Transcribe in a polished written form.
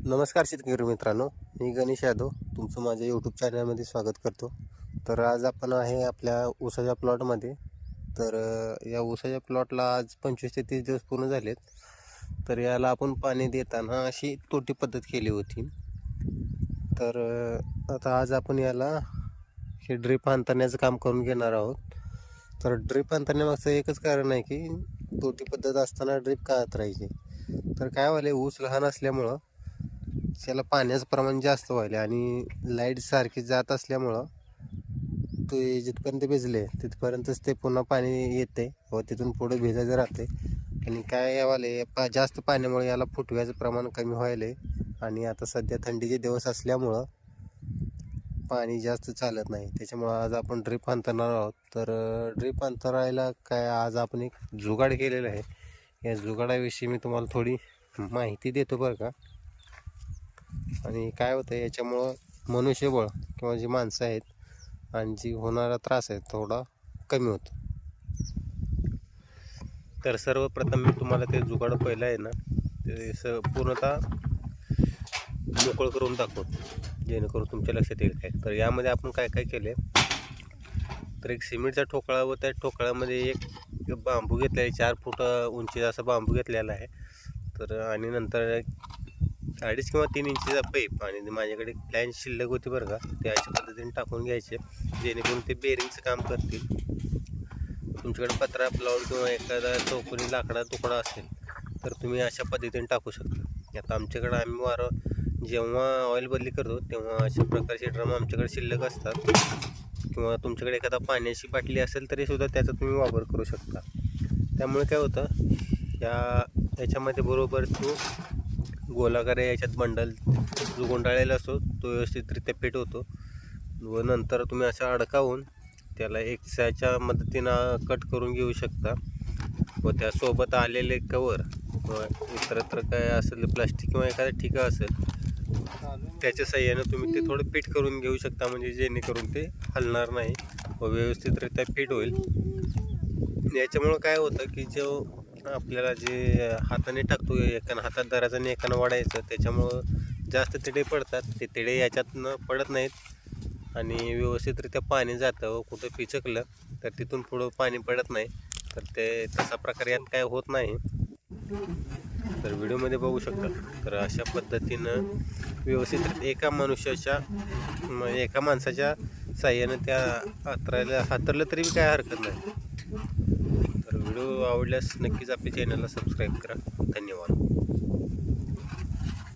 नमस्कार शेतकरी मित्रांनो, मी गणेश यादव तुमचं माझ्या यूट्यूब चॅनलमध्ये स्वागत करतो. तर आज आपण आहे आपल्या ऊसाच्या प्लॉटमध्ये. तर या ऊसाच्या प्लॉटला आज 25 ते 30 दिवस पूर्ण झालेत. तर याला आपण पाणी देताना अशी तोटी पद्धत केली होती. तर आता आज आपण याला हे ड्रीप अंतरण्याचं काम करून घेणार आहोत. तर ड्रीप अंतरण्यामागचं एकच कारण आहे की तोटी पद्धत असताना ड्रीप का अंतरायची. तर काय व्हायला, ऊस लहान असल्यामुळं त्याला पाण्याचं प्रमाण जास्त व्हायले आणि लाईट सारखी जात असल्यामुळं ते जिथपर्यंत भिजले तिथपर्यंतच ते पुन्हा पाणी येते व तिथून पुढे भिजायचं राहते. आणि काय यावाले जास्त पाण्यामुळे याला फुटव्याचं प्रमाण कमी व्हायले. आणि आता सध्या थंडीचे दिवस असल्यामुळं पाणी जास्त चालत नाही, त्याच्यामुळं आज आपण ड्रीप अंतरणार आहोत. तर ड्रीप अंतरायला काय आज आपण एक जुगाड केलेलं आहे. या जुगाडाविषयी मी तुम्हाला थोडी माहिती देतो बरं का. आणि काय होतं याच्यामुळं मनुष्यबळ किंवा जी माणसं आहेत आणि जी होणारा त्रास आहे थोडा कमी होतो. तर सर्वप्रथम मी तुम्हाला ते जुगाड पहिलं आहे ना ते पूर्णतः मोकळं करून दाखवतो, जेणेकरून तुमच्या लक्षात येईल काय. तर यामध्ये आपण काय काय केले, तर एक सिमेंटचा ठोकळा व त्या ठोकळ्यामध्ये एक बांबू घेतला आहे, 4 फूट उंचीचा असा बांबू घेतलेला आहे. तर आणि नंतर 2.5 किंवा 3 इंचीचा पाईप आणि माझ्याकडे प्लॅन शिल्लक होती बरं का, ते अशा पद्धतीने टाकून घ्यायचे जेणेकरून ते बेरिंगचं काम करतील. तुमच्याकडे पत्रा प्लाऊड किंवा एखादा चौकोनी लाकडा तुकडा असेल तर तुम्ही अशा पद्धतीने टाकू शकता. आता आमच्याकडे आम्ही जेव्हा ऑइल बदली करतो तेव्हा अशा प्रकारचे ड्रम आमच्याकडे शिल्लक असतात. किंवा तुमच्याकडे एखादा पाण्याची बाटली असेल तरीसुद्धा त्याचा तुम्ही वापर करू शकता. त्यामुळे काय होतं, याच्यामध्ये बरोबर तो गोलाकार याच्यात बंडल जो गुंडाळलेला असतो तो व्यवस्थितरित्या फिट होतो. व नंतर तुम्ही असं अडकावून त्याला एक्सच्या मदतीनं कट करून घेऊ शकता. व त्यासोबत आलेले कवर किंवा इतरत्र काय असेल प्लास्टिक किंवा एखादा ठिका असेल त्याच्या साह्यानं तुम्ही ते थोडं फिट करून घेऊ शकता, म्हणजे जेणेकरून ते हलणार नाही व व्यवस्थितरित्या फिट होईल. याच्यामुळं काय होतं की जो आपल्याला जे हाताने टाकतो एकानं हातात धरायचं आणि एकानं वाढायचं, त्याच्यामुळं जास्त तिडे पडतात. ते तिडे याच्यातनं पडत नाहीत आणि व्यवस्थितरित्या पाणी जातं व कुठं पिचकलं तर तिथून पुढं पाणी पडत नाही. तर ते तसा प्रकार यात काय होत नाही. तर व्हिडिओमध्ये बघू शकता. तर अशा पद्धतीनं व्यवस्थित एका माणसाच्या साह्यानं त्या हातरलं तरी काय हरकत नाही. तर व्हिडिओ आवडल्यास नक्कीच आपल्या चॅनलला सबस्क्राईब करा. धन्यवाद.